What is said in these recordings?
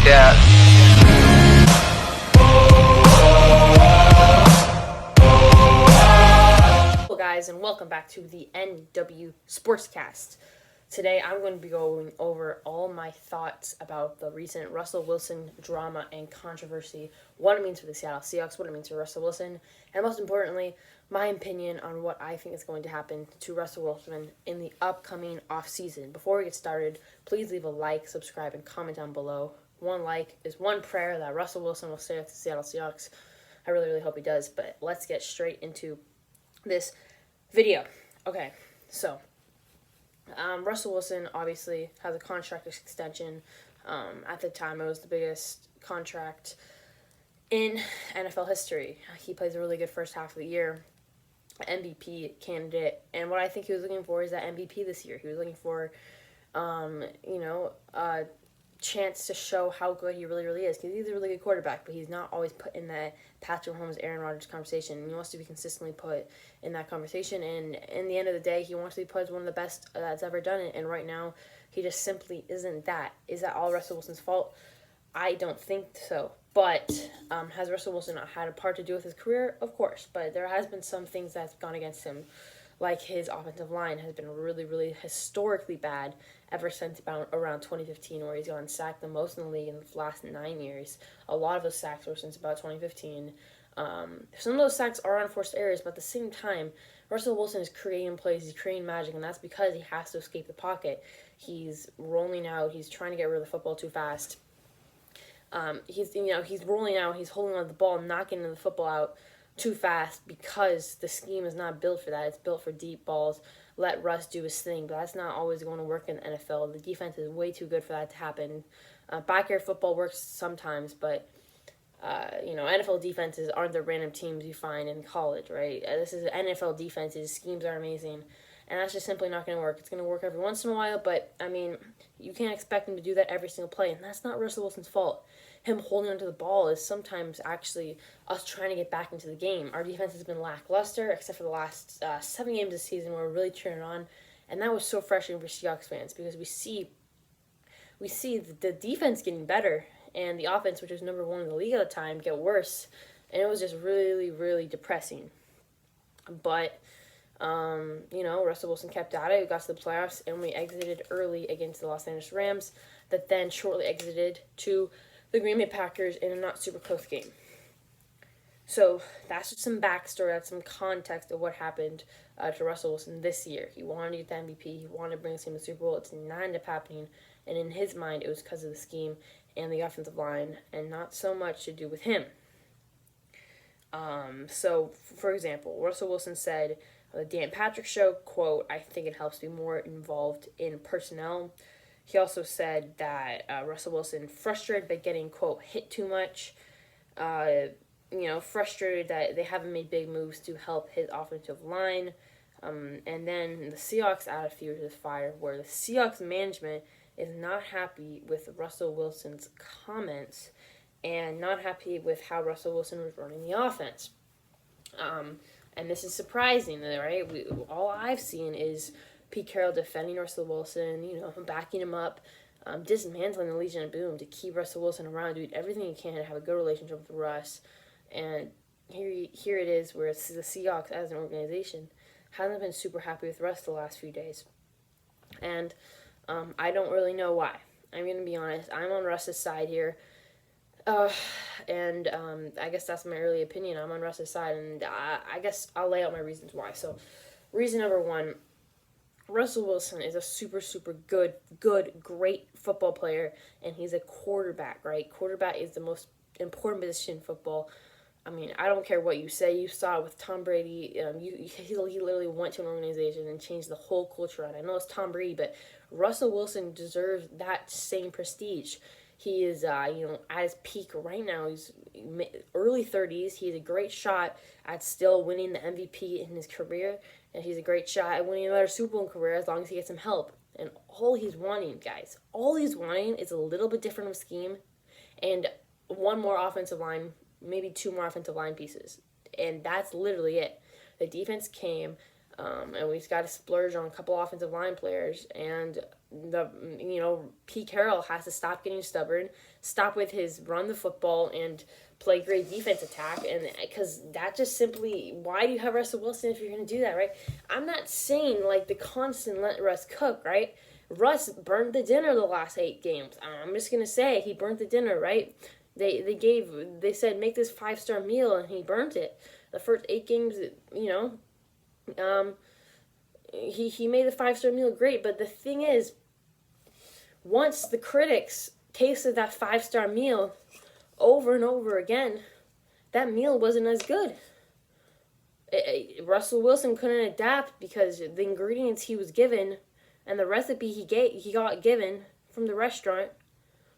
Yeah. Hello guys, and welcome back to the NW Sportscast. Today I'm going to be going over all my thoughts about the recent Russell Wilson drama and controversy, what it means for the Seattle Seahawks, what it means for Russell Wilson, and most importantly, my opinion on what I think is going to happen to Russell Wilson in the upcoming offseason. Before we get started, please leave a like, subscribe, and comment down below. One like is one prayer that Russell Wilson will stay with the Seattle Seahawks. I really, really hope he does, but let's get straight into this video. Okay, so Russell Wilson obviously has a contract extension. At the time, it was the biggest contract in NFL history. He plays a really good first half of the year, MVP candidate, and what I think he was looking for is that MVP this year. He was looking for, a chance to show how good he really, really is, because he's a really good quarterback, but he's not always put in that Patrick Mahomes, Aaron Rodgers conversation. He wants to be consistently put in that conversation, and in the end of the day, he wants to be put as one of the best that's ever done it, and right now, he just simply isn't that. Is that all Russell Wilson's fault? I don't think so. But has Russell Wilson had a part to do with his career? Of course, but there has been some things that's gone against him, like his offensive line has been really, really historically bad ever since about around 2015, where he's gotten sacked the most in the league in the last 9 years. A lot of those sacks were since about 2015. Some of those sacks are unforced errors, but at the same time, Russell Wilson is creating plays, he's creating magic, and that's because he has to escape the pocket. He's rolling out, he's trying to get rid of the football too fast. He's rolling out, he's holding on to the ball, not getting the football out too fast because the scheme is not built for that. It's built for deep balls. Let Russ do his thing, but that's not always going to work in the NFL. The defense is way too good for that to happen. Backyard football works sometimes, but NFL defenses aren't the random teams you find in college, right? This is NFL defenses. Schemes are amazing, and that's just simply not going to work. It's going to work every once in a while, but, you can't expect him to do that every single play, and that's not Russell Wilson's fault. Him holding onto the ball is sometimes actually us trying to get back into the game. Our defense has been lackluster, except for the last 7 games this season where we're really turning on, and that was so frustrating for Seahawks fans because we see the defense getting better and the offense, which was number 1 in the league at the time, get worse, and it was just really, really depressing. But Russell Wilson kept at it. We got to the playoffs, and we exited early against the Los Angeles Rams, that then shortly exited to the Green Bay Packers in a not super close game. So that's just some backstory, that's some context of what happened to Russell Wilson this year. He wanted to get the MVP, he wanted to bring his team to the Super Bowl. It's not ended up happening, and in his mind, it was because of the scheme and the offensive line, and not so much to do with him. So, for example, Russell Wilson said on the Dan Patrick Show, quote, "I think it helps be more involved in personnel." He also said that Russell Wilson frustrated by getting, quote, hit too much, frustrated that they haven't made big moves to help his offensive line. And then the Seahawks added fuel to this fire, where the Seahawks management is not happy with Russell Wilson's comments and not happy with how Russell Wilson was running the offense. And this is surprising, right? All I've seen is Pete Carroll defending Russell Wilson, backing him up, dismantling the Legion of Boom to keep Russell Wilson around, doing everything he can to have a good relationship with Russ. And here it is where it's the Seahawks as an organization hasn't been super happy with Russ the last few days. And I don't really know why. I'm going to be honest. I'm on Russ's side here. And I guess that's my early opinion. I'm on Russ's side, and I guess I'll lay out my reasons why. So, reason number 1, Russell Wilson is a super, super good, great football player, and he's a quarterback, right? Quarterback is the most important position in football. I don't care what you say. You saw it with Tom Brady. He literally went to an organization and changed the whole culture around. I know it's Tom Brady, but Russell Wilson deserves that same prestige. He is, at his peak right now. He's early 30s. He has a great shot at still winning the MVP in his career, and he's a great shot at winning another Super Bowl career as long as he gets some help. And all he's wanting, guys, is a little bit different of a scheme and one more offensive line, maybe 2 more offensive line pieces. And that's literally it. The defense came And we've got to splurge on a couple offensive line players. And Pete Carroll has to stop getting stubborn, stop with his run the football, and play great defense attack. And because that just simply, why do you have Russell Wilson if you're going to do that, right? I'm not saying like the constant let Russ cook, right? Russ burned the dinner the last 8 games. I'm just going to say he burnt the dinner, right? They said make this 5-star meal, and he burnt it. The first 8 games, he made the 5-star meal great, but the thing is, once the critics tasted that 5-star meal over and over again, that meal wasn't as good. Russell Wilson couldn't adapt because the ingredients he was given and the recipe he got given from the restaurant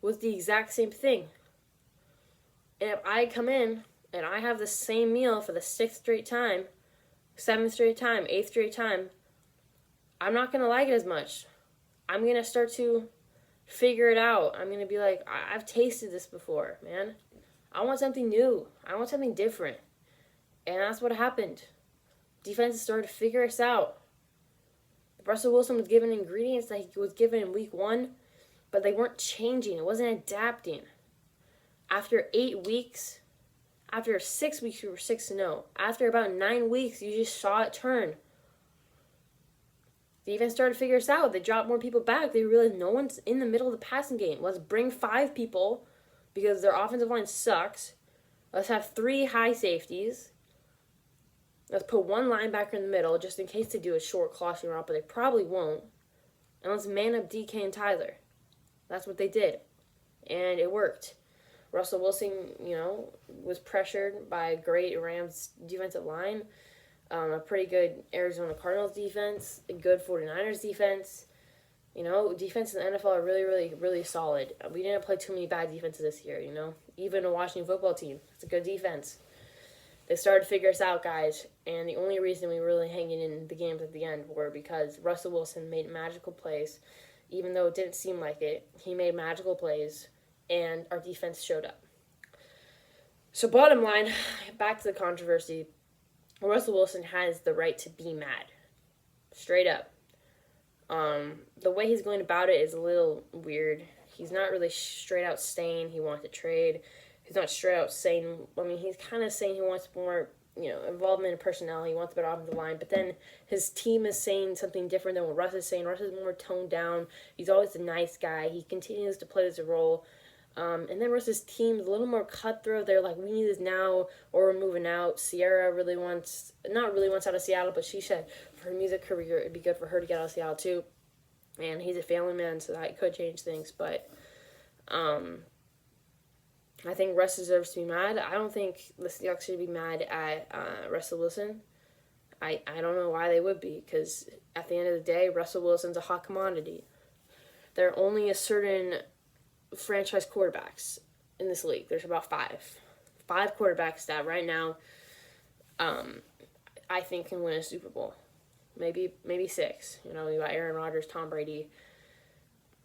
was the exact same thing. And if I come in and I have the same meal for the 6th straight time, 7th straight time, 8th straight time, I'm not going to like it as much. I'm going to start to figure it out. I'm going to be like, I've tasted this before, man. I want something new. I want something different. And that's what happened. Defenses started to figure us out. Russell Wilson was given ingredients that he was given in week 1, but they weren't changing. It wasn't adapting. After 8 weeks, after 6 weeks, we were 6-0. After about 9 weeks, you just saw it turn. The defense started to figure us out. They dropped more people back. They realized no one's in the middle of the passing game. Let's bring 5 people because their offensive line sucks. Let's have 3 high safeties. Let's put 1 linebacker in the middle just in case they do a short crossing route, but they probably won't. And let's man up DK and Tyler. That's what they did. And it worked. Russell Wilson, was pressured by a great Rams defensive line, a pretty good Arizona Cardinals defense, a good 49ers defense. Defense in the NFL are really, really, really solid. We didn't play too many bad defenses this year, Even a Washington football team, it's a good defense. They started to figure us out, guys, and the only reason we were really hanging in the games at the end were because Russell Wilson made magical plays. Even though it didn't seem like it, he made magical plays, and our defense showed up. So bottom line, back to the controversy, Russell Wilson has the right to be mad. Straight up. The way he's going about it is a little weird. He's not really straight out saying he wants to trade. He's not straight out saying, he's kind of saying he wants more, involvement in personnel. He wants a better offensive line. But then his team is saying something different than what Russ is saying. Russ is more toned down. He's always a nice guy. He continues to play this role. And then Russ's team is a little more cutthroat. They're like, we need this now or we're moving out. Sierra not really wants out of Seattle, but she said for her music career, it'd be good for her to get out of Seattle too. And he's a family man, so that could change things. But I think Russ deserves to be mad. I don't think the Seahawks should be mad at Russell Wilson. I don't know why they would be, because at the end of the day, Russell Wilson's a hot commodity. There are only a certain franchise quarterbacks in this league. There's about 5 quarterbacks that right now I think can win a Super Bowl. Maybe 6. You got Aaron Rodgers, Tom Brady,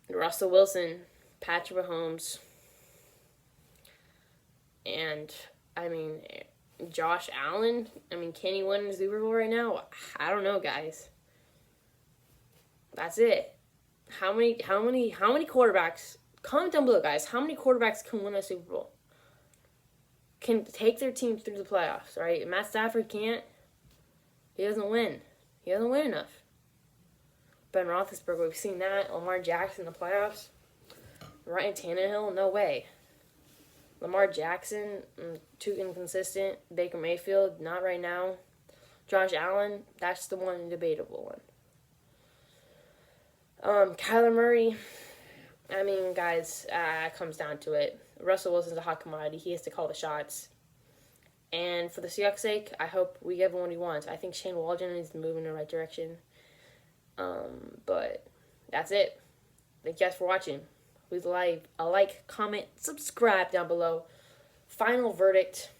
Russell Wilson, Patrick Mahomes, and Josh Allen. Can he win a Super Bowl right now? I don't know, guys. That's it. How many quarterbacks? Comment down below, guys. How many quarterbacks can win a Super Bowl? Can take their team through the playoffs, right? Matt Stafford can't. He doesn't win. He doesn't win enough. Ben Roethlisberger, we've seen that. Lamar Jackson in the playoffs. Ryan Tannehill, no way. Lamar Jackson, too inconsistent. Baker Mayfield, not right now. Josh Allen, that's the one debatable one. Kyler Murray, guys, it comes down to it. Russell Wilson's a hot commodity. He has to call the shots. And for the Seahawks' sake, I hope we give him what he wants. I think Shane Waldron needs to move in the right direction. But that's it. Thank you guys for watching. Please like, comment, subscribe down below. Final verdict.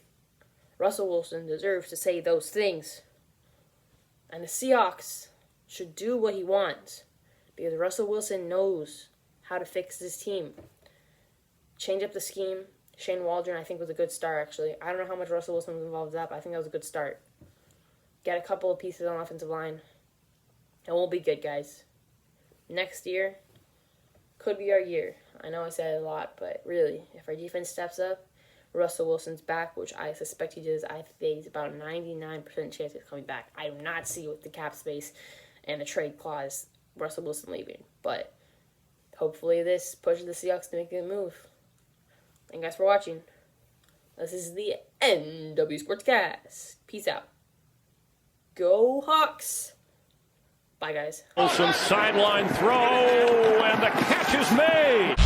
Russell Wilson deserves to say those things. And the Seahawks should do what he wants. Because Russell Wilson knows how to fix this team. Change up the scheme. Shane Waldron, I think, was a good start, actually. I don't know how much Russell Wilson was involved in that, but I think that was a good start. get a couple of pieces on offensive line, and we'll be good, guys. Next year could be our year. I know I said it a lot, but really, if our defense steps up, Russell Wilson's back, which I suspect he does. I think he's about a 99% chance he's coming back. I do not see with the cap space and the trade clause Russell Wilson leaving. But hopefully this pushes the Seahawks to make a move. Thank you guys for watching. This is the NW Sportscast. Peace out. Go Hawks. Bye, guys. Wilson sideline throw, and the catch is made.